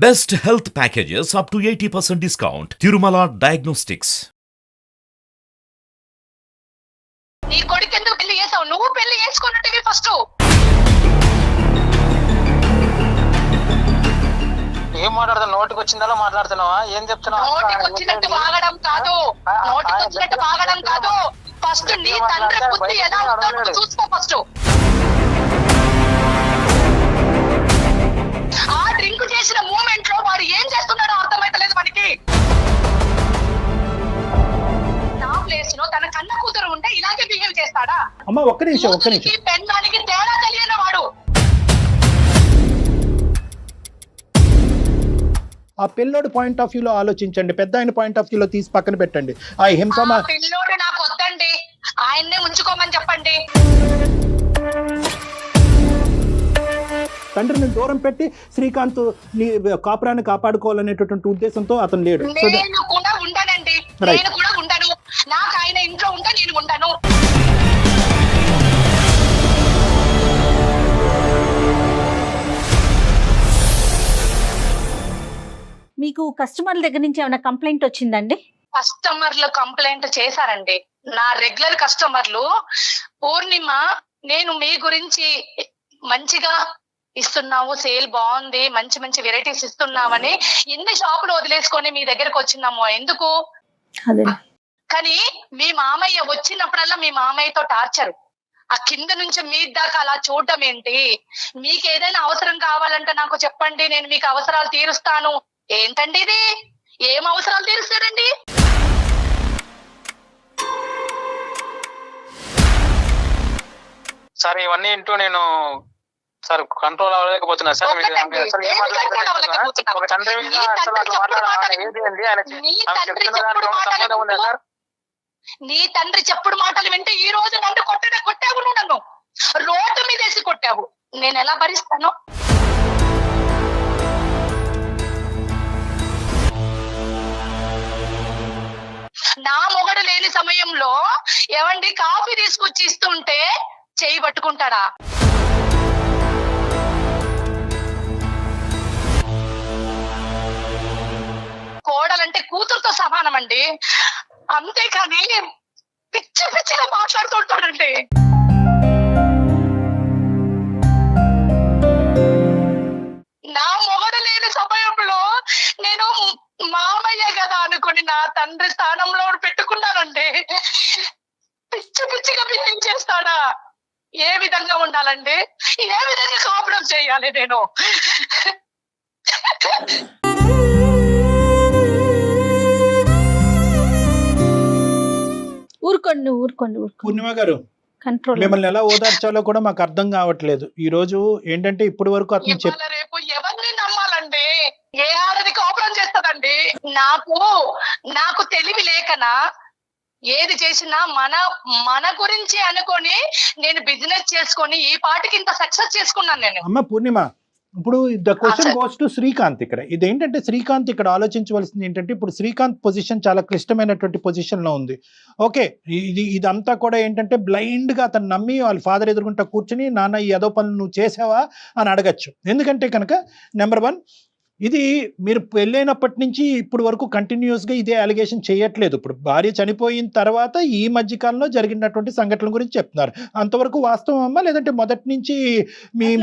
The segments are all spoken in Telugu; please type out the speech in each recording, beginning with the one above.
Best health packages up to 80% discount. Tirumala Diagnostics. నీ కొడుకు ఎందుకు పెళ్లి చేసావు? నువ్వు పెళ్లి చేసుకున్నట్టువి ఫస్ట్. ఏం మాట్లాడతావు? నోటికి వచ్చిందలా మాట్లాడుతున్నావా? ఏం చెప్తున్నావు? నోటికి వచ్చినట్టు వాగడం కాదు, నోటికి వచ్చినట్టు వాగడం కాదు. ఫస్ట్ నీ తండ్రి బుద్ధి ఎలా ఉందో చూసుకో ఫస్ట్. ఆ డ్రింక్ చేసిన మూమెంట్ లో వాడు ఏం చేస్తున్నాడో అర్థమైతలేదు మనకి. నా ప్లేస్ లో తన కన్న కూతురు ఉంటే ఇలాగే బిహేవ్ చేస్తాడా? అమ్మ ఒక్క నిమిషం పెళ్ళానికి తేడా తెలియని వాడు. ఆ పిల్లోడు పాయింట్ ఆఫ్ వ్యూలో ఆలోచించండి, పెద్ద ఆయన పాయింట్ ఆఫ్ వ్యూలో తీసి పక్కన పెట్టండి. ఆ హింస పిల్లోడు నాకు వద్దండి, ఆయన్నే ఉంచుకోమని చెప్పండి. తండ్రిని దూరం పెట్టి శ్రీకాంత్ నీ కాపురాన్ని కాపాడుకోవాలనేటటువంటి ఉద్దేశంతో అతను లేడు. నేను కూడా ఉండనండి, నేను కూడా ఉండను. నాకు ఆయన ఇంట్లో ఉంటే నేను ఉండను. మీకు కస్టమర్ల దగ్గర నుంచి ఏమైనా కంప్లైంట్ వచ్చిందండి? కస్టమర్లు కంప్లైంట్ చేశారండి. నా రెగ్యులర్ కస్టమర్లు, పూర్ణిమ నేను మీ గురించి మంచిగా ఇస్తున్నావు, సేల్ బాగుంది, మంచి మంచి వెరైటీస్ ఇస్తున్నామని ఇన్ని షాపులు వదిలేసుకొని మీ దగ్గరకు వచ్చినాము. ఎందుకు? కానీ మీ మామయ్య వచ్చినప్పుడల్లా మీ మామయ్యతో టార్చర్. ఆ కింద నుంచి మీ దాకా అలా చూడటం ఏంటి? మీకు ఏదైనా అవసరం కావాలంటే నాకు చెప్పండి, నేను మీకు అవసరాలు తీరుస్తాను. ఏంటండి ఇది? ఏం అవసరాలు తీరుస్తాడండి? సార్ ఇవన్నీ ఇంటూ నేను సార్ కంట్రోల్ అవ్వలేకపోతున్నా సార్. నీ తండ్రి చెప్పుడు మాటలు వింటే ఈ రోజు నన్ను కొట్టావు, నువ్వు నన్ను రోడ్డు మీద వేసి కొట్టావు. నేను ఎలా భరిస్తాను? నా మొగడు లేని సమయంలో ఏమండి కాఫీ తీసుకొచ్చి ఇస్తుంటే చేయి పట్టుకుంటాడా? కోడలంటే కూతురుతో సమానం అండి, అంతేకాని పిచ్చి పిచ్చిగా మాట్లాడుతుంటాడండి. నా మొగడు లేని సమయంలో నేను మామయ్య కదా అనుకుని నా తండ్రి స్థానంలో పెట్టుకున్నానండి. పిచ్చి పిచ్చిగా బిహేవ్ చేస్తాడా? ఏ విధంగా ఉండాలండి? ఏ విధంగా కాపురం చేయాలి నేను? ఊరుకోండి. పూర్ణిమ గారు, కంట్రోల్. మిమ్మల్ని ఎలా ఓదార్చాలో కూడా మాకు అర్థం కావట్లేదు. ఈ రోజు ఏంటంటే ఇప్పటి వరకు అతను రేపు ఎవరిని నమ్మాలండి? ఏ ఆడది కాపురం చేస్తుందండి? నాకు తెలివి లేకనా? ఏది చేసినా మన గురించి అనుకొని నేను బిజినెస్ చేసుకొని ఈ పాటికి ఇంత సక్సెస్ చేసుకున్నాను నేను. అమ్మ పూర్ణిమ, ఇప్పుడు the question goes to Srikanth. ఇక్కడ ఏంటంటే శ్రీకాంత్ ఇక్కడ ఆలోచించవలసింది ఏంటంటే, ఇప్పుడు శ్రీకాంత్ పొజిషన్ చాలా క్లిష్టమైనటువంటి పొజిషన్ లో ఉంది. ఓకే, ఇదంతా కూడా ఏంటంటే బ్లైండ్ గా అతను నమ్మి వాళ్ళ ఫాదర్ ఎదుర్కొంటా కూర్చుని, నాన్న ఈ ఏదో పనులు నువ్వు చేసావా అని అడగచ్చు. ఎందుకంటే కనుక నెంబర్ 1, ఇది మీరు పెళ్ళైనప్పటి నుంచి ఇప్పుడు వరకు కంటిన్యూస్ గా ఇదే అలిగేషన్ చేయట్లేదు. ఇప్పుడు భార్య చనిపోయిన తర్వాత ఈ మధ్యకాలంలో జరిగినటువంటి సంఘటనల గురించి చెప్తున్నారు. అంతవరకు వాస్తవం అమ్మా, లేదంటే మొదటి నుంచి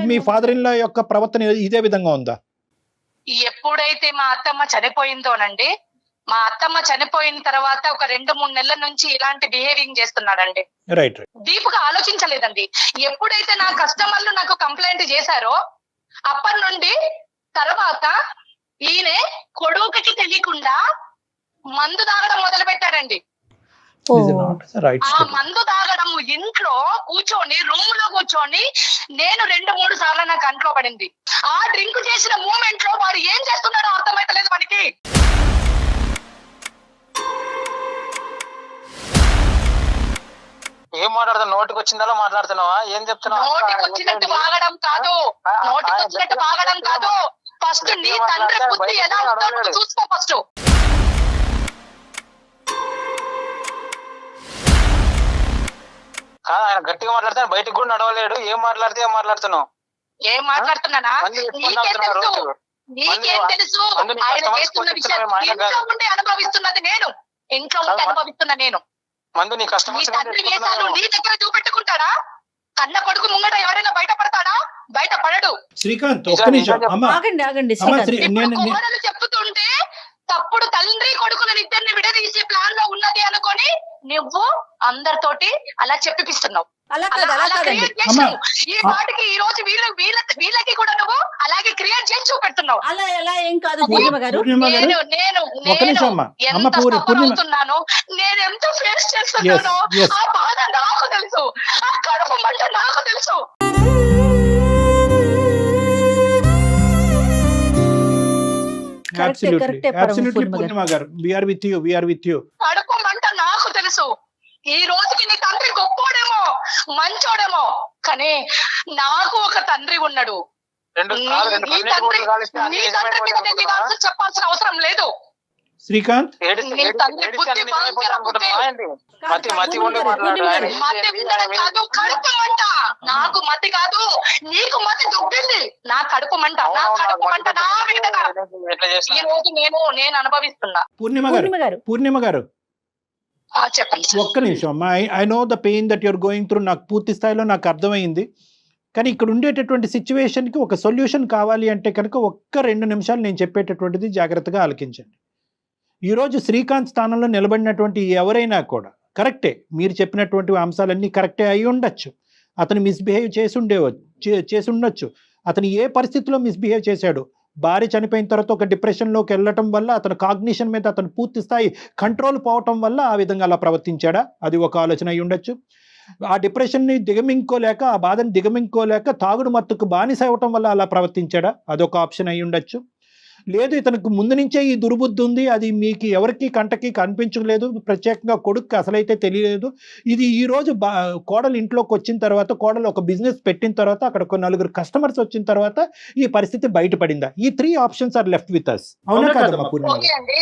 మీ ఫాదర్ ఇన్ లా యొక్క ప్రవర్తన ఇదే విధంగా ఉందా? ఎప్పుడైతే మా అత్తమ్మ చనిపోయిందోనండి, మా అత్తమ్మ చనిపోయిన తర్వాత ఒక 2-3 నెలల నుంచి ఇలాంటి బిహేవింగ్ చేస్తున్నాడండి. రైట్. డీప్గా ఆలోచించలేదండి. ఎప్పుడైతే నా కస్టమర్లు నాకు కంప్లైంట్ చేశారో అప్పటి నుండి తర్వాత ఈయన కొడుకుకి తెలియకుండా మందు తాగడం మొదలు పెట్టాడండి. ఆ మందు తాగడం ఇంట్లో కూర్చొని, రూమ్ లో కూర్చొని నేను 2-3 సార్లు నా కంట్లో పడింది. ఆ డ్రింక్ చేసిన మూమెంట్ లో వాడు ఏం చేస్తున్నాడో అర్థమైతలేదు మనకి. ఏం మాట్లాడతావు? నోటికి వచ్చిందలా మాట్లాడుతున్నావా? ఏం చెప్తున్నావు? నోటికి వచ్చినట్టు వాగడం కాదు, నోటికి వచ్చినట్టు వాగడం కాదు. ఫస్ట్ నీ తండ్రి బుద్ధి ఎలా ఉందో చూసుకో ఫస్ట్. ఆయన గట్టిగా మాట్లాడితే బయటకు కూడా నడవలేడు. ఏం మాట్లాడుతున్నావు? ఏం మాట్లాడుతున్నానా? నీకే తెలుసు, నీకేం తెలుసు? మందు నీ ఆయన కస్టమర్స్ చేస్తున్న కి విషయం మాట ఇంట్లో కాదు. ఉండి అనుభవిస్తున్నది నేను, ఇంట్లో ఉండి అనుభవిస్తున్నా నేను. మందు నీ నీ కస్టమర్స్ తండ్రి వేసాలు నీ దగ్గర చూపెట్టుకుంటాడా? కన్న కొడుకు ముంగట ఎవరైనా బయటపడతాడా? బయటపడడు. శ్రీకాంత్ ఒక్క నిమిషం అమ్మ ఆగండి అమ్మ శ్రీకాంత్. ఇప్పుడు కోడలు చెప్పుతుంటే తప్పుడు తండ్రి కొడుకులను ఇద్దరిని విడదీసే ప్లాన్ లో ఉన్నది అనుకొని నువ్వు అందరితోటి అలా చెప్పిస్తున్నావు. అలా కాదండి. క్రియేట్ చేసావు. ఈ వాటికి ఈ రోజు వీళ్ళకి కూడా నువ్వు అలాగే క్రియేట్ చేసి చూపెడుతున్నావు. అలా ఎలా ఏం కాదు పూర్ణిమ గారు. పూర్ణిమ గారు నేను ఒక్క నిమిషం అమ్మ అమ్మ ఎంత పూర్ణిమ సఫలవుతున్నాను, నేను ఎంత ఫేస్ చేస్తున్నానో yes. ఆ బాధ నాకు తెలుసు, ఆ కడుపు మంట నాకు తెలుసు. Absolutely, పూర్ణిమ గారు, we are with you. కడుపు మంట నాకు తెలుసు. ఈ రోజుకి నీ తండ్రి గొప్పోడేమో, మంచోడేమో, కానీ నాకు ఒక తండ్రి ఉన్నాడు. చెప్పాల్సిన అవసరం లేదు. శ్రీకాంత్ మతి ఉండడం కాదు, కడుపు మంట. నాకు మతి కాదు, నీకు మతి దొబ్బింది. నా కడుపు మంట, నా కడుపు మంట, నా వేదన ఈ రోజు నేను అనుభవిస్తున్నా. పూర్ణిమ గారు చెప్పండి. ఒక్క నిమిషం అమ్మా. I know the pain that you're going through. నాకు పూర్తి స్థాయిలో నాకు అర్థమైంది. కానీ ఇక్కడ ఉండేటటువంటి సిచ్యువేషన్కి ఒక సొల్యూషన్ కావాలి అంటే కనుక ఒక్క 2 నిమిషాలు నేను చెప్పేటటువంటిది జాగ్రత్తగా ఆలకించండి. ఈరోజు శ్రీకాంత్ స్థానంలో నిలబడినటువంటి ఎవరైనా కూడా కరెక్టే, మీరు చెప్పినటువంటి అంశాలన్నీ కరెక్టే అయి ఉండొచ్చు. అతను మిస్బిహేవ్ చేసి ఉండొచ్చు. అతను ఏ పరిస్థితిలో మిస్బిహేవ్ చేశాడు? భార్య చనిపోయిన తర్వాత ఒక డిప్రెషన్లోకి వెళ్ళటం వల్ల అతను కాగ్నిషన్ మీద అతను పూర్తి స్థాయి కంట్రోల్ పోవటం వల్ల ఆ విధంగా అలా ప్రవర్తించాడా? అది ఒక ఆలోచన అయి ఉండొచ్చు. ఆ డిప్రెషన్ని దిగమింగుకోలేక, ఆ బాధను దిగమింగుకోలేక తాగుడు మత్తుకు బానిస అవ్వటం వల్ల అలా ప్రవర్తించాడా? అదొక ఆప్షన్ అయి ఉండొచ్చు. లేదు, ఇతనికి ముందు నుంచే ఈ దుర్బుద్ధి ఉంది, అది మీకు ఎవరికి కంటకి కనిపించలేదు, ప్రత్యేకంగా కొడుకు అసలైతే తెలియలేదు. ఇది ఈరోజు కోడలు ఇంట్లోకి వచ్చిన తర్వాత, కోడలు ఒక బిజినెస్ పెట్టిన తర్వాత, అక్కడ ఒక 4 కస్టమర్స్ వచ్చిన తర్వాత ఈ పరిస్థితి బయటపడిందా? ఈ 3 options are left with us. అవునా కాదమ్మా పూర్ణిమ? ఓకే అండి,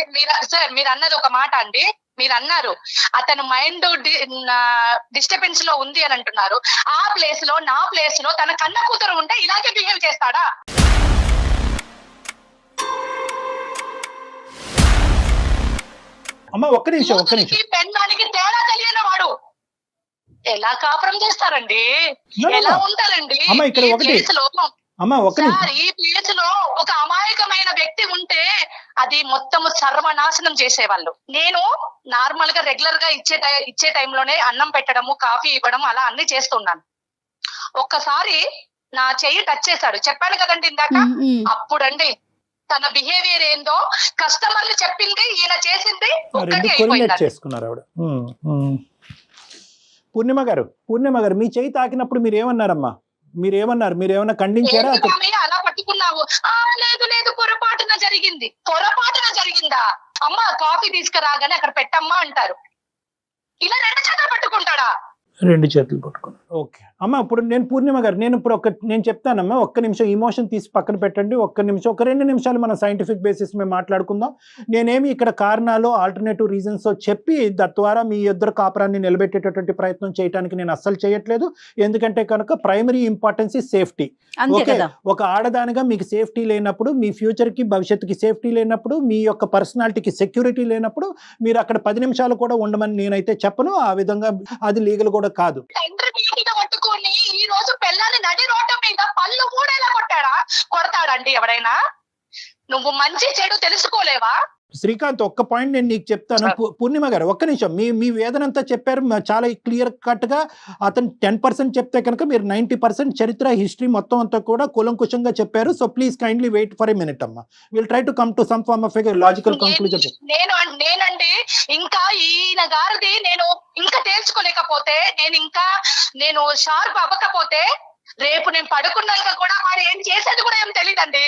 సార్ మీరు అన్నది ఒక మాట అండి. మీరు అన్నారు అతను మైండ్ డిస్టర్బెన్స్ లో ఉంది అని అంటున్నారు. ఆ ప్లేస్ లో, నా ప్లేస్ లో తన కన్న కూతురు ఉంటే ఇలాగే బిహేవ్ చేస్తాడా? అమ్మ ఒక్క నిమిషం పెళ్ళానికి తేడా తెలియని వాడు ఎలా కాపురం చేస్తారండి? ఎలా ఉంటారండి? ఈ ప్లేస్ లో ఒక అమాయకమైన వ్యక్తి ఉంటే అది మొత్తం సర్వనాశనం చేసేవాళ్ళు. నేను నార్మల్ గా రెగ్యులర్ గా ఇచ్చే టైంలోనే అన్నం పెట్టడము, కాఫీ ఇవ్వడం, అలా అన్ని చేస్తున్నాను. ఒక్కసారి నా చెయ్యి టచ్ చేశాడు, చెప్పాను కదండి ఇందాక. అప్పుడండి తన బిహేవియర్ ఏందో, కస్టమర్లు చెప్పింది ఈయన చేసింది ఒక్కటి అయిపోయింది. పూర్ణిమ గారు మీ చెయ్యి తాకినప్పుడు మీరు ఏమన్నారమ్మా? మీరేమన్నా ఖండించారా? అలా పట్టుకున్నావు? లేదు, పొరపాటున జరిగిందా? అమ్మ కాఫీ తీసుకురాగానే అక్కడ పెట్టమ్మా అంటారు. ఇలా 2 చేతులు పట్టుకుంటాడా? 2 చేతులు పట్టుకున్నాను. ఓకే అమ్మ, ఇప్పుడు నేను పూర్ణిమ గారు నేను చెప్తానమ్మా. ఒక్క నిమిషం ఇమోషన్ తీసి పక్కన పెట్టండి. ఒక 2 నిమిషాలు మనం సైంటిఫిక్ బేసిస్ మేము మాట్లాడుకుందాం. నేనేమి ఇక్కడ కారణాలు, ఆల్టర్నేటివ్ రీజన్స్ చెప్పి తద్వారా మీ ఇద్దరు కాపురాన్ని నిలబెట్టేటటువంటి ప్రయత్నం చేయడానికి నేను అస్సలు చేయట్లేదు. ఎందుకంటే కనుక ప్రైమరీ ఇంపార్టెన్స్ ఈ సేఫ్టీ. ఓకే, ఒక ఆడదానిగా మీకు సేఫ్టీ లేనప్పుడు, మీ ఫ్యూచర్కి, భవిష్యత్తుకి సేఫ్టీ లేనప్పుడు, మీ యొక్క పర్సనాలిటీకి సెక్యూరిటీ లేనప్పుడు మీరు అక్కడ 10 నిమిషాలు కూడా ఉండమని నేనైతే చెప్పను. ఆ విధంగా అది లీగల్ కూడా కాదు. పట్టుకొని ఈ రోజు పిల్లల్ని నడి రోడ్డు మీద పళ్ళు మూడేలా కొడతాడండి ఎవరైనా? నువ్వు మంచి చెడు తెలుసుకోలేవా? శ్రీకాంత్ ఒక్క పాయింట్ నేను నీకు చెప్తాను. పూర్ణిమ గారు ఒక్క నిమిషం. మీ వేదనంతా చెప్పారు చాలా క్లియర్ కట్ గా. అతను 10% చెప్తే కనుక మీరు 90% చరిత్ర, హిస్టరీ మొత్తం అంతా కూడా కూలంకుషంగా చెప్పారు. So please kindly wait for a minute అమ్మా. Will try to come to some form of logical conclusion. నేనండి ఇంకా ఈయన గారిది నేను ఇంకా తేల్చుకోలేకపోతే, నేను షార్ప్ అవ్వకపోతే, రేపు నేను పడుకున్నాక కూడా వాడు ఏం చేసేది కూడా ఏం తెలియదండి.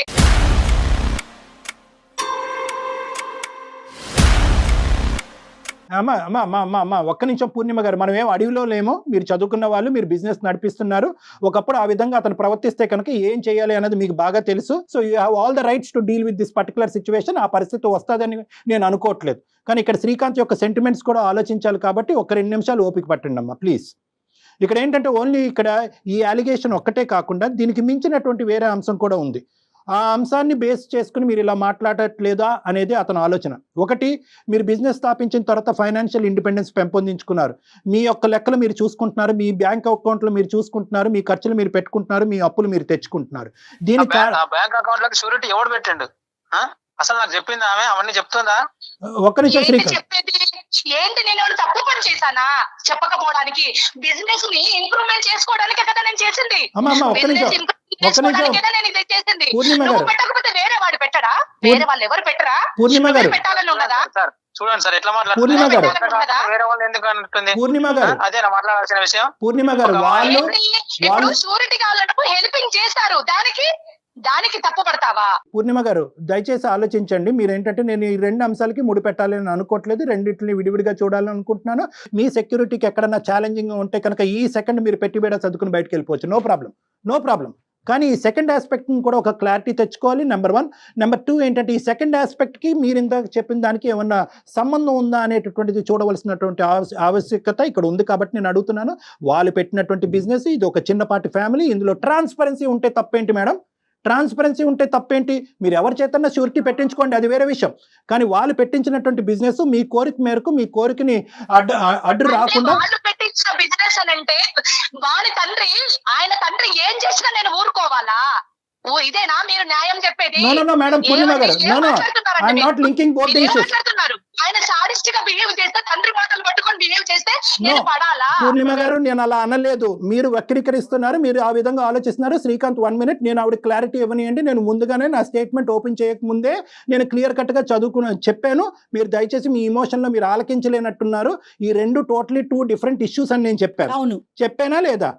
అమ్మా ఒక్క నిమిషం పూర్ణిమ గారు. మనం ఏం అడవిలో లేమో, మీరు చదువుకున్న వాళ్ళు, మీరు బిజినెస్ నడిపిస్తున్నారు. ఒకప్పుడు ఆ విధంగా అతను ప్రవర్తిస్తే కనుక ఏం చేయాలి అనేది మీకు బాగా తెలుసు. So you have all the rights to deal with this particular situation. ఆ పరిస్థితి వస్తుందని నేను అనుకోవట్లేదు. కానీ ఇక్కడ శ్రీకాంత్ యొక్క సెంటిమెంట్స్ కూడా ఆలోచించాలి కాబట్టి ఒక 2 నిమిషాలు ఓపిక పట్టండి అమ్మా ప్లీజ్. ఇక్కడ ఏంటంటే ఓన్లీ ఇక్కడ ఈ అలిగేషన్ ఒక్కటే కాకుండా దీనికి మించినటువంటి వేరే అంశం కూడా ఉంది. ఆ అంశాన్ని బేస్ చేసుకుని మీరు ఇలా మాట్లాడట్లేదా అనేది అతని ఆలోచన. ఒకటి, మీరు బిజినెస్ స్థాపించిన తర్వాత ఫైనాన్షియల్ ఇండిపెండెన్స్ పెంపొందించుకున్నారు, మీ యొక్క లెక్కలు మీరు చూసుకుంటున్నారు, మీ బ్యాంక్ అకౌంట్లు మీరు చూసుకుంటున్నారు, మీ ఖర్చులు మీరు పెట్టుకుంటున్నారు, మీ అప్పులు మీరు తెచ్చుకుంటున్నారు. దీనికి బ్యాంక్ అకౌంట్ లకు షూరిటీ ఎవడు పెట్టండు? అసలు నాకు చెప్పింది ఆమె, అవన్నీ చెప్తుందా? ఒక్క నిమిషం శ్రీకాంత్, చెప్పేది ఏంటి? నేను ఏమైనా తప్పు పని చేశానా చెప్పకపోవడానికి? బిజినెస్ ని ఇంప్రూవ్మెంట్ చేసుకోవడానికే కదా నేను చేసింది. ఒక్క నిమిషం నేను ఇది చేసింది. నువ్వు పెట్టకపోతే వేరే వాడు పెట్టడా? వేరే వాళ్ళు ఎవరు పెట్టరా? పూర్ణిమ గారు పెట్టాలని ఉన్నదా? చూడండి సార్ ఎట్లా పూర్ణిమ గారు, మాట్లాడుతున్నారు. వేరే వాళ్ళు ఎందుకు అంటుంది? పూర్ణిమ గారు, అదేనా మాట్లాడాల్సిన విషయం? పూర్ణిమ గారు వాళ్ళు ఇప్పుడు షూరిటీ కావాలంటే హెల్పింగ్ చేశారు, దానికి తప్పు పడతావా? పూర్ణిమ గారు దయచేసి ఆలోచించండి. మీరు ఏంటంటే నేను ఈ 2 అంశాలకి ముడి పెట్టాలని అనుకోవట్లేదు, రెండింటిని విడివిడిగా చూడాలని అనుకుంటున్నాను. మీ సెక్యూరిటీకి ఎక్కడన్నా ఛాలెంజింగ్ ఉంటే కనుక ఈ సెకండ్ మీరు పెట్టుబడి చదువుకుని బయటకు వెళ్ళిపోవచ్చు, నో ప్రాబ్లం. కానీ ఈ సెకండ్ ఆస్పెక్ట్ని కూడా ఒక క్లారిటీ తెచ్చుకోవాలి, నెంబర్ 1. నెంబర్ 2 ఏంటంటే ఈ సెకండ్ ఆస్పెక్ట్కి మీరు ఇందాక చెప్పిన దానికి ఏమన్నా సంబంధం ఉందా అనేటటువంటిది చూడవలసినటువంటి ఆవశ్యకత ఇక్కడ ఉంది. కాబట్టి నేను అడుగుతున్నాను, వాళ్ళు పెట్టినటువంటి బిజినెస్ ఇది ఒక చిన్నపాటి ఫ్యామిలీ, ఇందులో ట్రాన్స్పరెన్సీ ఉంటే తప్పేంటి మేడం? ట్రాన్స్పరెన్సీ ఉంటే తప్పేంటి? మీరు ఎవరి చేతన్నా షూరిటీ పెట్టించుకోండి, అది వేరే విషయం. కానీ వాళ్ళు పెట్టించినటువంటి బిజినెస్ మీ కోరిక మేరకు, మీ కోరికని అడ్డు రాకుండా పెట్టించిన బిజినెస్ అని అంటే ఆయన తండ్రి ఏం చేసినా నేను ఊరుకోవాలా? ఇదేనా మీరు న్యాయం చెప్పేది? నో మేడం, పూర్ణిమ గారు, I'm not linking both the issues. ఆయన సాడిస్ట్ గా బిహేవ్ చేస్తే, తండ్రి మాటలు పట్టుకొని బిహేవ్ చేస్తే నేను పడాలా? పూర్ణిమ గారు, నేను అలా అనలేదు, మీరు వక్రీకరిస్తున్నారు, మీరు ఆ విధంగా ఆలోచిస్తున్నారు. శ్రీకాంత్ 1 minute, నేను ఆవిడ క్లారిటీ ఇవ్వనియండి. నేను ముందుగానే నా స్టేట్మెంట్ ఓపెన్ చేయకముందే నేను క్లియర్ కట్ గా చెప్పాను. మీరు దయచేసి మీ ఇమోషన్ లో మీరు ఆలకించలేనట్టున్నారు. ఈ 2 టోటలీ 2 డిఫరెంట్ ఇష్యూస్ అని నేను చెప్పానా లేదా?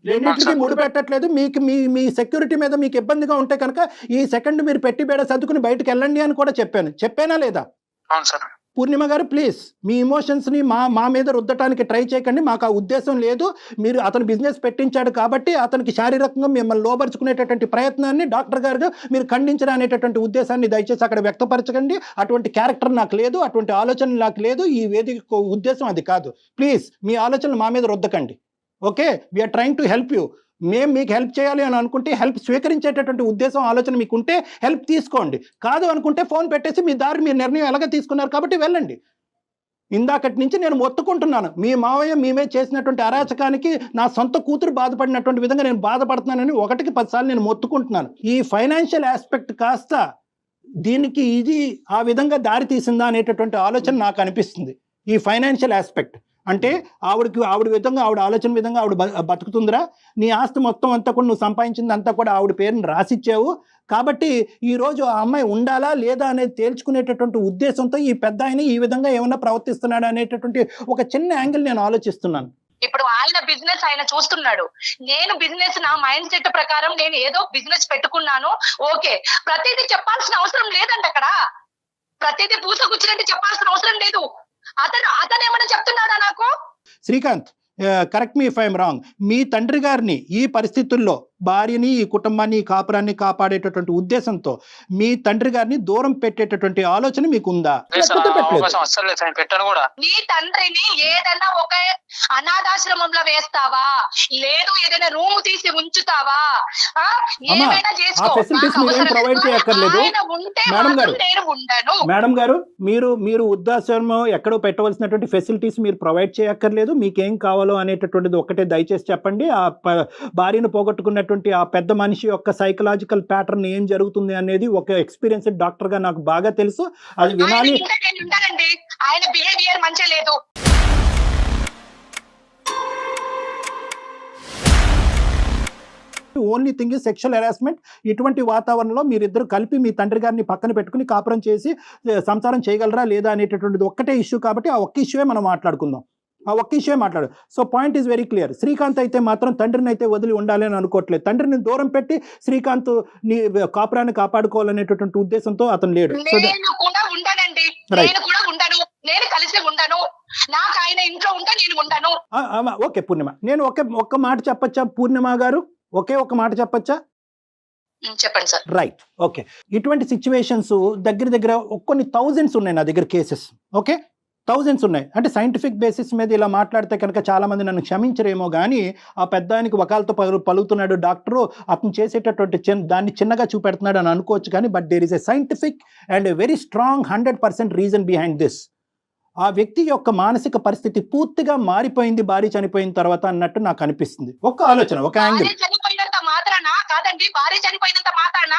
రెండింటికి ముడి పెట్టట్లేదు. మీకు మీ సెక్యూరిటీ మీద మీకు ఇబ్బందిగా ఉంటే కనుక ఈ సెకండ్ మీరు పెట్టి బేడ సర్దుకుని బయటకు వెళ్ళండి అని కూడా చెప్పానా లేదా? పూర్ణిమ గారు, ప్లీజ్ మీ ఇమోషన్స్ని మా మీద రుద్దటానికి ట్రై చేయకండి. మాకు ఆ ఉద్దేశం లేదు. మీరు అతను బిజినెస్ పెట్టించాడు కాబట్టి అతనికి శారీరకంగా మిమ్మల్ని లోబరుచుకునేటటువంటి ప్రయత్నాన్ని డాక్టర్ గారు మీరు ఖండించడం అనేటటువంటి ఉద్దేశాన్ని దయచేసి అక్కడ వ్యక్తపరచకండి. అటువంటి క్యారెక్టర్ నాకు లేదు, అటువంటి ఆలోచన నాకు లేదు. ఈ వేదిక ఉద్దేశం అది కాదు. ప్లీజ్ మీ ఆలోచనలు మా మీద రుద్దకండి. Okay, we are trying to help you. మేము మీకు హెల్ప్ చేయాలి అని అనుకుంటే, హెల్ప్ స్వీకరించేటటువంటి ఉద్దేశం ఆలోచన మీకు ఉంటే హెల్ప్ తీసుకోండి. కాదు అనుకుంటే ఫోన్ పెట్టేసి మీ దారి మీ నిర్ణయం ఎలాగ తీసుకున్నారు కాబట్టి వెళ్ళండి. ఇందాకటి నుంచి నేను మొత్తుకుంటున్నాను, మీ మావయ్య మేమే చేసినటువంటి అరాచకానికి నా సొంత కూతురు బాధపడినటువంటి విధంగా నేను బాధపడుతున్నానని 1కి 10 సార్లు నేను మొత్తుకుంటున్నాను. ఈ ఫైనాన్షియల్ ఆస్పెక్ట్ కాస్త దీనికి ఇది ఆ విధంగా దారి తీసిందా అనేటటువంటి ఆలోచన నాకు అనిపిస్తుంది. ఈ ఫైనాన్షియల్ ఆస్పెక్ట్ అంటే ఆవిడ విధంగా, ఆవిడ ఆలోచన విధంగా ఆవిడ బతుకుతుందిరా? నీ ఆస్తి మొత్తం అంతా కూడా నువ్వు సంపాదించింది అంతా కూడా ఆవిడ పేరుని రాసిచ్చావు. కాబట్టి ఈరోజు ఆ అమ్మాయి ఉండాలా లేదా అనేది తేల్చుకునేటటువంటి ఉద్దేశంతో ఈ పెద్ద ఆయన ఈ విధంగా ఏమన్నా ప్రవర్తిస్తున్నాడు అనేటటువంటి ఒక చిన్న యాంగిల్ నేను ఆలోచిస్తున్నాను. ఇప్పుడు ఆయన బిజినెస్ ఆయన చూస్తున్నాడు, నేను బిజినెస్ నా మైండ్ సెట్ ప్రకారం నేను ఏదో బిజినెస్ పెట్టుకున్నాను. ఓకే, ప్రతిదీ చెప్పాల్సిన అవసరం లేదండి. అక్కడ ప్రతిదీ పూసగుచ్చినట్టు చెప్పాల్సిన అవసరం లేదు. అతను ఏమైనా చెప్తున్నాడా నాకు? Srikanth, correct me if I'm wrong. మీ తండ్రి గారిని ఈ పరిస్థితుల్లో, భార్యని, ఈ కుటుంబాన్ని, ఈ కాపురాన్ని కాపాడేటటువంటి ఉద్దేశంతో మీ తండ్రి గారిని దూరం పెట్టేటటువంటి ఆలోచన మీకు ఉందా? నీ తండ్రిని ఏదైనా ఒక అనాథాశ్రమంలో వేస్తావా? లేదు ఏదైనా రూమ్ తీసి ఉంచుతావా? ఏమైనా చేసుకో. ప్రొవైడ్ చేయక్కర్లేదు మేడం గారు. మీరు వృద్ధాశ్రమం ఎక్కడో పెట్టవలసినటువంటి ఫెసిలిటీస్ మీరు ప్రొవైడ్ చేయక్కర్లేదు. మీకేం కావాలో అనేటటువంటిది ఒకటే దయచేసి చెప్పండి. ఆ భార్యను పోగొట్టుకున్నటువంటి ఆ పెద్ద మనిషి యొక్క సైకలాజికల్ ప్యాటర్న్ ఏం జరుగుతుంది అనేది ఒక ఎక్స్పీరియన్స్డ్ డాక్టర్ గా నాకు బాగా తెలుసు. అది వినాలి. ఆయన బిహేవియర్ మంచిగా లేదు. Only thing is sexual harassment. ఇటువంటి వాతావరణంలో మీరిద్దరు కలిపి మీ తండ్రి గారిని పక్కన పెట్టుకుని కాపురం చేసి సంసారం చేయగలరా లేదా అనేటటువంటిది ఒక్కటే ఇష్యూ. కాబట్టి ఆ ఒక్క ఇష్యూవే మనం మాట్లాడుకుందాం. ఆ ఒక్క ఇష్యూ మాట్లాడు. So point is very clear. Srikanth అయితే మాత్రం తండ్రిని అయితే వదిలి ఉండాలి అని అనుకోవట్లేదు. తండ్రిని దూరం పెట్టి శ్రీకాంత్ నీ కాపురాన్ని కాపాడుకోవాలనేటటువంటి ఉద్దేశంతో అతను లేడు. నేను కూడా ఉండనండి, నేను కూడా ఉండను, నేను కలిసి ఉండను. నాకు ఆయన ఇంట్లో ఉంటే నేను ఉండను. ఓకే పూర్ణిమ, నేను ఒక్క మాట చెప్పచ్చా పూర్ణిమ గారు? ఒక్క మాట చెప్పచ్చా? చెప్పండి సార్. Right, okay. ఇటువంటి సిచ్యువేషన్స్ దగ్గర కొన్ని థౌజండ్స్ ఉన్నాయి నా దగ్గర కేసెస్. ఓకే, థౌజండ్స్ ఉన్నాయి. అంటే సైంటిఫిక్ బేసిస్ మీద ఇలా మాట్లాడితే కనుక చాలామంది నన్ను క్షమించరేమో కానీ ఆ పెద్ద ఆయనకి వకాలతో పలుకుతున్నాడు డాక్టరు, అతను చేసేటటువంటి దాన్ని చిన్నగా చూపెడుతున్నాడు అని అనుకోవచ్చు కానీ but there is a scientific and a very strong 100% reason behind this. ఆ వ్యక్తి యొక్క మానసిక పరిస్థితి పూర్తిగా మారిపోయింది భార్య చనిపోయిన తర్వాత అన్నట్టు నాకు అనిపిస్తుంది. ఒక ఆలోచన, ఒక యాంగిల్. భార్య చనిపోయినంత మాత్రాన కాదండి, భార్య చనిపోయినంత మాత్రాన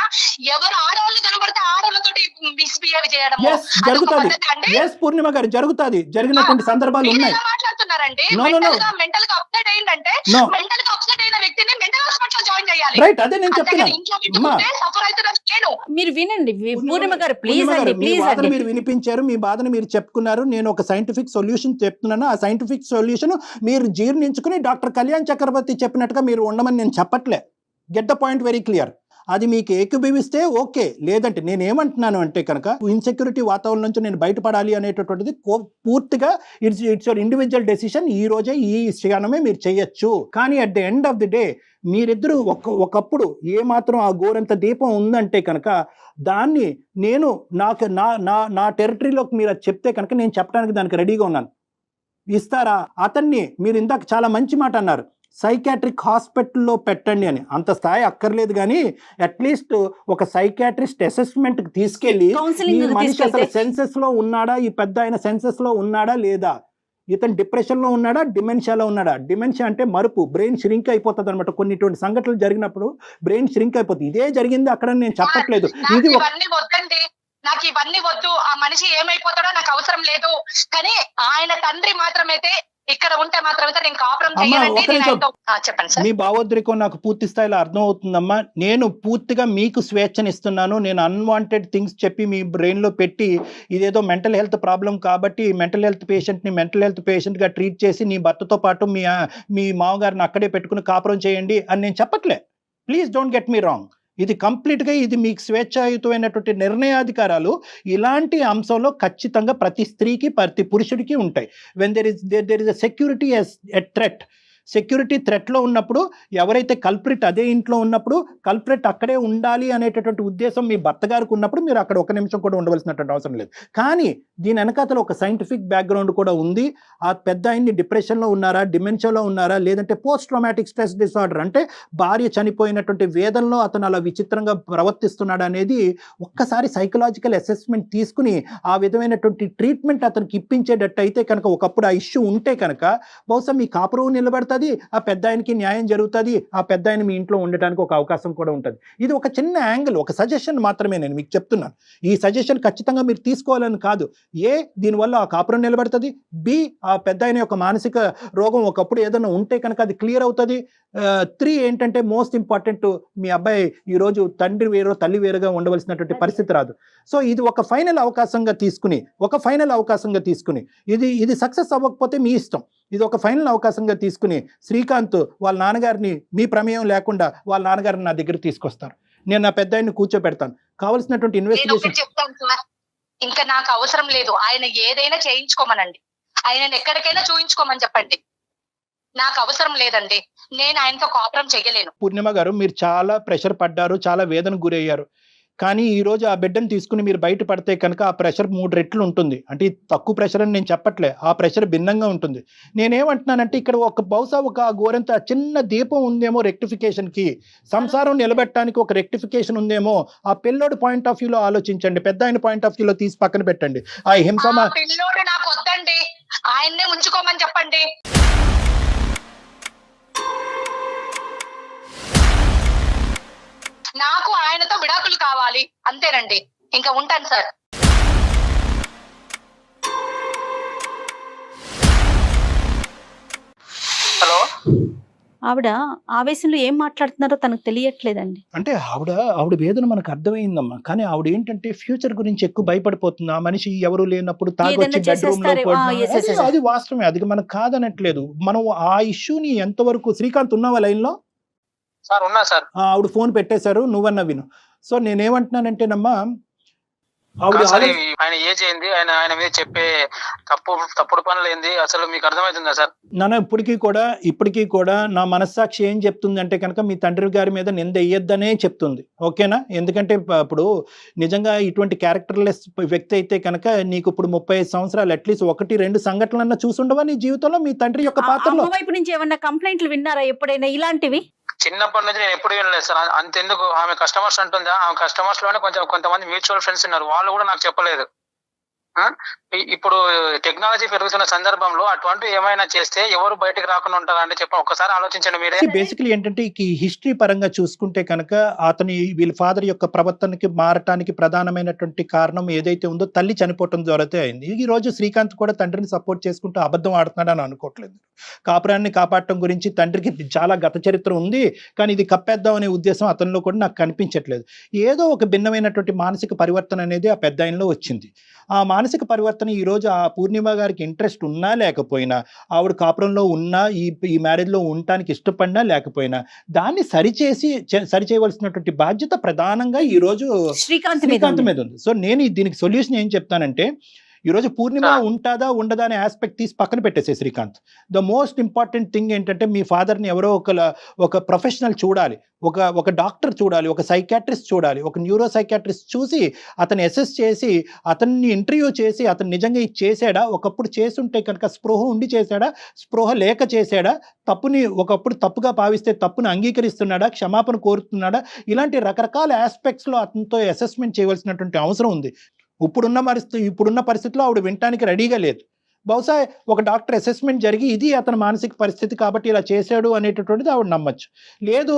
ఎవరు ఆడవాళ్ళు కనబడితే ఆడవాళ్ళతోటి మిస్బిహేవ్ చేయడం ఎస్ జరుగుతుంది. ఎస్ పూర్ణిమ గారు జరుగుతుంది, జరిగినటువంటి సందర్భాలు ఉన్నాయి. మాట్లాడుతున్నారండి. No, no, no. మెంటల్ గా అప్సెట్ అయిందంటే No. మెంటల్ గా అప్సెట్ అయిన వ్యక్తిని మెంటల్ హాస్పిటల్ జాయిన్ చేయాలి. రైట్, అదే నేను చెప్తున్నాను. ఇంట్లో పెట్టుకుంటే సఫర్ అవుతున్నది నేను. మీరు వినండి పూర్ణిమ గారు, ప్లీజ్ పూర్ణిమ అండి, గారు, మీ ప్లీజ్ వాదన అండి. మీరు వినిపించారు, మీ బాధను మీరు చెప్పుకున్నారు. నేను ఒక సైంటిఫిక్ సొల్యూషన్ చెప్తున్నాను. ఆ సైంటిఫిక్ సొల్యూషన్ మీరు జీర్ణించుకుని డాక్టర్ కళ్యాణ్ చక్రవర్తి చెప్పినట్టుగా మీరు ఉండమని నేను చెప్పట్లే. Get the point very clear. అది మీకు ఏకీభవిస్తే ఓకే, లేదంటే నేనేమంటున్నాను అంటే కనుక ఇన్సెక్యూరిటీ వాతావరణం నుంచి నేను బయటపడాలి అనేటటువంటిది పూర్తిగా ఇట్స్ యువర్ ఇండివిజువల్ డెసిషన్. ఈ రోజే ఈ క్షణమే మీరు చేయొచ్చు. కానీ at the end of the day మీరిద్దరూ ఒకప్పుడు ఏమాత్రం ఆ గోరంత దీపం ఉందంటే కనుక దాన్ని నేను నాకు నా టెరిటరీలోకి మీరు అది చెప్తే కనుక నేను చెప్పడానికి దానికి రెడీగా ఉన్నాను. ఇస్తారా? అతన్ని మీరు ఇందాక చాలా మంచి మాట అన్నారు, సైకాట్రిక్ హాస్పిటల్లో పెట్టండి అని. అంత స్థాయి అక్కర్లేదు కానీ అట్లీస్ట్ ఒక సైకాట్రిస్ట్ అసెస్మెంట్ కి తీసుకెళ్లి ఈ మనిషి అసలు సెన్సెస్ లో ఉన్నాడా, ఈ పెద్ద ఆయన సెన్సెస్ లో ఉన్నాడా లేదా, ఇతను డిప్రెషన్ లో ఉన్నాడా, డిమెన్షియాలో ఉన్నాడా. డిమెన్షియా అంటే మరుపు, బ్రెయిన్ ష్రింక్ అయిపోతుంది అనమాట. కొన్నిటువంటి సంఘటనలు జరిగినప్పుడు బ్రెయిన్ ష్రింక్ అయిపోతుంది. ఇదే జరిగింది అక్కడ, నేను చెప్పట్లేదు. ఇది నాకు ఇవన్నీ వద్దు, ఆ మనిషి ఏమైపోతాడో నాకు అవసరం లేదు. కానీ ఆయన తండ్రి మాత్రమైతే ఇక్కడ ఉంటే మాత్రమే నేను కాపురం చేయాలంటే చెప్పండి సార్. మీ భావోద్రేకం నాకు పూర్తి స్థాయిలో అర్థం అవుతుందమ్మా. నేను పూర్తిగా మీకు స్వేచ్ఛనిస్తున్నాను. నేను అన్వాంటెడ్ థింగ్స్ చెప్పి మీ బ్రెయిన్ లో పెట్టి ఇదేదో మెంటల్ హెల్త్ ప్రాబ్లం కాబట్టి మెంటల్ హెల్త్ పేషెంట్ గా ట్రీట్ చేసి నీ భర్తతో పాటు మీ మామగారిని అక్కడే పెట్టుకుని కాపురం చేయండి అని నేను చెప్పట్లే. Please don't get me wrong. ఇది కంప్లీట్గా ఇది మీకు స్వేచ్ఛాయుతమైనటువంటి నిర్ణయాధికారాలు ఇలాంటి అంశంలో ఖచ్చితంగా ప్రతి స్త్రీకి ప్రతి పురుషుడికి ఉంటాయి. When there is a security a threat, security థ్రెట్లో ఉన్నప్పుడు ఎవరైతే కల్ప్రిట్ అదే ఇంట్లో ఉన్నప్పుడు కల్ప్రిట్ అక్కడే ఉండాలి అనేటటువంటి ఉద్దేశం మీ భర్త గారికి ఉన్నప్పుడు మీరు అక్కడ ఒక నిమిషం కూడా ఉండవలసినటువంటి అవసరం లేదు. కానీ దీని వెనకాతల ఒక సైంటిఫిక్ బ్యాక్గ్రౌండ్ కూడా ఉంది. ఆ పెద్ద ఆయన్ని డిప్రెషన్లో ఉన్నారా, డిమెన్షియాలో ఉన్నారా, లేదంటే పోస్ట్ ట్రామాటిక్ స్ట్రెస్ డిసార్డర్ అంటే భార్య చనిపోయినటువంటి వేదనలో అతను అలా విచిత్రంగా ప్రవర్తిస్తున్నాడు అనేది ఒక్కసారి సైకలాజికల్ అసెస్మెంట్ తీసుకుని ఆ విధమైనటువంటి ట్రీట్మెంట్ అతనికి ఇప్పించేటట్టు అయితే కనుక, ఒకప్పుడు ఆ ఇష్యూ ఉంటే కనుక బహుశా మీ కాపురం నిలబడుతుంది, ఆ పెద్ద ఆయనకి న్యాయం జరుగుతుంది, ఆ పెద్ద ఆయన మీ ఇంట్లో ఉండడానికి ఒక అవకాశం కూడా ఉంటుంది. ఇది ఒక చిన్న యాంగిల్, ఒక సజెషన్ మాత్రమే నేను మీకు చెప్తున్నాను. ఈ సజెషన్ ఖచ్చితంగా మీరు తీసుకోవాలని కాదు. ఏ, దీనివల్ల ఆ కాపురం నిలబడుతుంది, బి, ఆ పెద్ద ఆయన యొక్క మానసిక రోగం ఒకప్పుడు ఏదైనా ఉంటే కనుక అది క్లియర్ అవుతుంది. 3 ఏంటంటే మోస్ట్ ఇంపార్టెంట్, మీ అబ్బాయి ఈరోజు తండ్రి వేరు తల్లి వేరుగా ఉండవలసినటువంటి పరిస్థితి రాదు. సో ఇది ఒక ఫైనల్ అవకాశంగా తీసుకుని ఇది సక్సెస్ అవ్వకపోతే మీ ఇష్టం. ఇది ఒక ఫైనల్ అవకాశంగా తీసుకుని శ్రీకాంత్ వాళ్ళ నాన్నగారిని మీ ప్రమేయం లేకుండా వాళ్ళ నాన్నగారిని నా దగ్గర తీసుకొస్తారు. నేను నా పెద్ద ఆయన్ని కూర్చోపెడతాను. కావాల్సినటువంటి ఇన్వెస్టిగేషన్ చెప్తాను సార్. ఇంకా నాకు అవసరం లేదు. ఆయన ఏదైనా చేయించుకోమనండి, ఆయన ఎక్కడికైనా చూయించుకోమని చెప్పండి. నాకు అవసరం లేదండి. నేను ఆయనతో కాపురం చేయలేను. పూర్ణిమ గారు, మీరు చాలా ప్రెషర్ పడ్డారు, చాలా వేదనకు గురయ్యారు. కానీ ఈరోజు ఆ బిడ్డను తీసుకుని మీరు బయట పడితే కనుక ఆ ప్రెషర్ 3 రెట్లు ఉంటుంది. అంటే తక్కువ ప్రెషర్ అని నేను చెప్పట్లే, ఆ ప్రెషర్ భిన్నంగా ఉంటుంది. నేనేమంటున్నానంటే ఇక్కడ బహుశా ఒక గోరంత చిన్న దీపం ఉందేమో రెక్టిఫికేషన్కి, సంసారం నిలబెట్టడానికి ఒక రెక్టిఫికేషన్ ఉందేమో. ఆ పిల్లోడి పాయింట్ ఆఫ్ వ్యూలో ఆలోచించండి, పెద్ద ఆయన పాయింట్ ఆఫ్ వ్యూలో తీసి పక్కన పెట్టండి. ఆ హింస పిల్లోడు నాకు వద్దండి, ఆయన్నే ఉంచుకోమని చెప్పండి. నాకు ఆయనతో విడాకులు కావాలి అంతేనండి. ఇంకా ఉంటాను సార్. హలో, ఆవిడ ఆవేశంలో ఏం మాట్లాడుతున్నారో తనకు తెలియట్లేదండి. అంటే ఆవిడ వేదన మనకు అర్థమైందమ్మా. కానీ ఆవిడ ఏంటంటే ఫ్యూచర్ గురించి ఎక్కువ భయపడిపోతుంది. ఆ మనిషి ఎవరు లేనప్పుడు తాగొచ్చి బెడ్రూమ్ లో, అది వాస్తవమే, అది మనకు కాదనట్లేదు. మనం ఆ ఇష్యూని ఎంతవరకు, శ్రీకాంత్ ఉన్నావా లైన్ లో? సార్ ఉన్నా సార్. ఆవిడ ఫోన్ పెట్టేశారు, నువ్వన్నా విను. సో నేనేమంటున్నానంటేనమ్మా, ఆవిడ సార్ ఆయన ఏజ్ ఏంది, ఆయన మీద చెప్పే తప్పుడు పనులు ఏంది, అసలు మీకు అర్థమవుతుందా సార్? నాన్న ఇప్పటికీ కూడా నా మనస్సాక్షి ఏం చెప్తుంది అంటే కనుక మీ తండ్రి గారి మీద నింద వేయొద్దనే చెప్తుంది. ఓకేనా? ఎందుకంటే ఇప్పుడు నిజంగా ఇటువంటి క్యారెక్టర్లెస్ వ్యక్తి అయితే కనుక నీకు ఇప్పుడు 35 సంవత్సరాలు అట్లీస్ట్ 1-2 సంఘటనలన్నా చూసుండవా నీ జీవితంలో మీ తండ్రి యొక్క పాత్రలో? అమ్మ వైపు నుంచి ఏమన్నా కంప్లైంట్లు విన్నారా ఎప్పుడైనా ఇలాంటివి? చిన్నప్పటి నుంచి నేను ఎప్పుడు వినలేదు సార్. అంతెందుకు, ఆమె కస్టమర్స్ అంటుందా, ఆమె కస్టమర్స్ లోనే కొంతమంది మ్యూచువల్ ఫ్రెండ్స్ ఉన్నారు, వాళ్ళు కూడా నాకు చెప్పలేదు. ఇప్పుడు టెక్నాలజీ పెరుగుతున్న సందర్భంలో అటువంటివి ఏమైనా చేస్తే ఎవరు బయటకు రాకుండా ఉంటారా అంటే ఒక్కసారి ఆలోచించండి మీరే. బేసికలీ ఏంటంటే ఈ హిస్టరీ పరంగా చూసుకుంటే కనుక వీళ్ళ ఫాదర్ యొక్క ప్రవర్తనకి మారటానికి ప్రధానమైనటువంటి కారణం ఏదైతే ఉందో తల్లి చనిపోవటం ద్వారాతే అయింది. ఈ రోజు శ్రీకాంత్ కూడా తండ్రిని సపోర్ట్ చేసుకుంటూ అబద్ధం ఆడుతున్నాడు అని అనుకోవట్లేదు. కాపురాన్ని కాపాడటం గురించి తండ్రికి చాలా గత చరిత్ర ఉంది, కానీ ఇది కప్పేద్దాం అనే ఉద్దేశం అతనిలో కూడా నాకు కనిపించట్లేదు. ఏదో ఒక భిన్నమైనటువంటి మానసిక పరివర్తన అనేది ఆ పెద్ద ఆయనలో వచ్చింది. ఆ మానసిక పరివర్తన ఈరోజు ఆ పూర్ణిమ గారికి ఇంట్రెస్ట్ ఉన్నా లేకపోయినా, ఆవిడ కాపురంలో ఉన్నా ఈ మ్యారేజ్లో ఉండటానికి ఇష్టపడినా లేకపోయినా దాన్ని సరిచేయవలసినటువంటి బాధ్యత ప్రధానంగా ఈరోజు శ్రీకాంత్ మీద ఉంది. సో నేను దీనికి సొల్యూషన్ ఏం చెప్తానంటే, ఈరోజు పూర్ణిమ ఉంటుందా ఉండదా అనే ఆస్పెక్ట్ తీసి పక్కన పెట్టేసే Srikanth. The most important thing ఏంటంటే మీ ఫాదర్ని ఎవరో ఒక ప్రొఫెషనల్ చూడాలి, ఒక డాక్టర్ చూడాలి, ఒక సైకాట్రిస్ట్ చూడాలి, ఒక న్యూరో సైకాట్రిస్ట్ చూసి అతన్ని అసెస్ చేసి అతన్ని ఇంటర్వ్యూ చేసి అతను నిజంగా ఇది చేశాడా, ఒకప్పుడు చేసుంటే కనుక స్పృహ ఉండి చేశాడా, స్పృహ లేక చేశాడా, తప్పుని ఒకప్పుడు తప్పుగా భావిస్తే తప్పుని అంగీకరిస్తున్నాడా, క్షమాపణ కోరుతున్నాడా, ఇలాంటి రకరకాల ఆస్పెక్ట్స్లో అతనితో అసెస్మెంట్ చేయవలసినటువంటి అవసరం ఉంది. ఇప్పుడున్న పరిస్థితిలో ఆవిడ వినటానికి రెడీగా లేదు. బహుశా ఒక డాక్టర్ అసెస్మెంట్ జరిగి ఇది అతని మానసిక పరిస్థితి కాబట్టి ఇలా చేశాడు అనేటటువంటిది ఆవిడ నమ్మచ్చు. లేదు,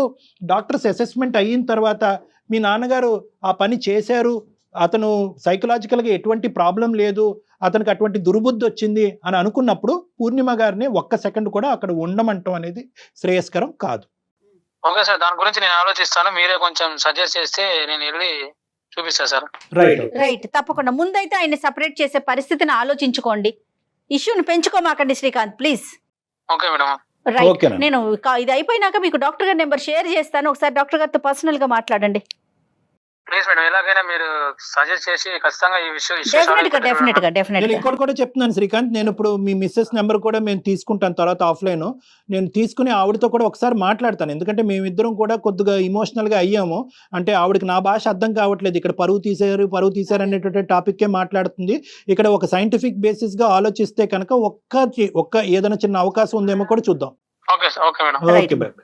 డాక్టర్స్ అసెస్మెంట్ అయిన తర్వాత మీ నాన్నగారు ఆ పని చేశారు, అతను సైకలాజికల్గా ఎటువంటి ప్రాబ్లం లేదు, అతనికి అటువంటి దుర్బుద్ధి వచ్చింది అని అనుకున్నప్పుడు పూర్ణిమ గారిని ఒక్క సెకండ్ కూడా అక్కడ ఉండమంటాం అనేది శ్రేయస్కరం కాదు. ఓకే సార్, దాని గురించి నేను ఆలోచిస్తాను. మీరే కొంచెం సజెస్ట్ చేస్తే నేను వెళ్ళి చూపిస్తా సార్. రైట్, తప్పకుండా. ముందైతే ఆయన సెపరేట్ చేసే పరిస్థితిని ఆలోచించుకోండి, ఇష్యూని పెంచుకోమాకండి Srikanth, please. Okay madam. Right, నేను ఇది అయిపోయినాక మీకు డాక్టర్ గారి నెంబర్ షేర్ చేస్తాను, ఒకసారి డాక్టర్ గారితో పర్సనల్ గా మాట్లాడండి ప్లీజ్ మేడం. ఎలాగైనా మీరు సజెస్ట్ చేసి ఖచ్చితంగా ఈ విషయం డెఫినెట్ ఇంకోటి కూడా చెప్తున్నాను శ్రీకాంత్, నేను ఇప్పుడు మీ మిస్సెస్ నెంబర్ కూడా మేము తీసుకుంటాను తర్వాత ఆఫ్లైన్. నేను తీసుకుని ఆవిడతో కూడా ఒకసారి మాట్లాడతాను, ఎందుకంటే మేమిద్దరం కూడా కొద్దిగా ఇమోషనల్గా అయ్యాము. అంటే ఆవిడకి నా భాష అర్థం కావట్లేదు, ఇక్కడ పరువు తీశారు అనేటువంటి టాపిక్కే మాట్లాడుతుంది. ఇక్కడ ఒక సైంటిఫిక్ బేసిస్గా ఆలోచిస్తే కనుక ఒక్క ఏదైనా చిన్న అవకాశం ఉందేమో కూడా చూద్దాం. Okay madam. Okay bye.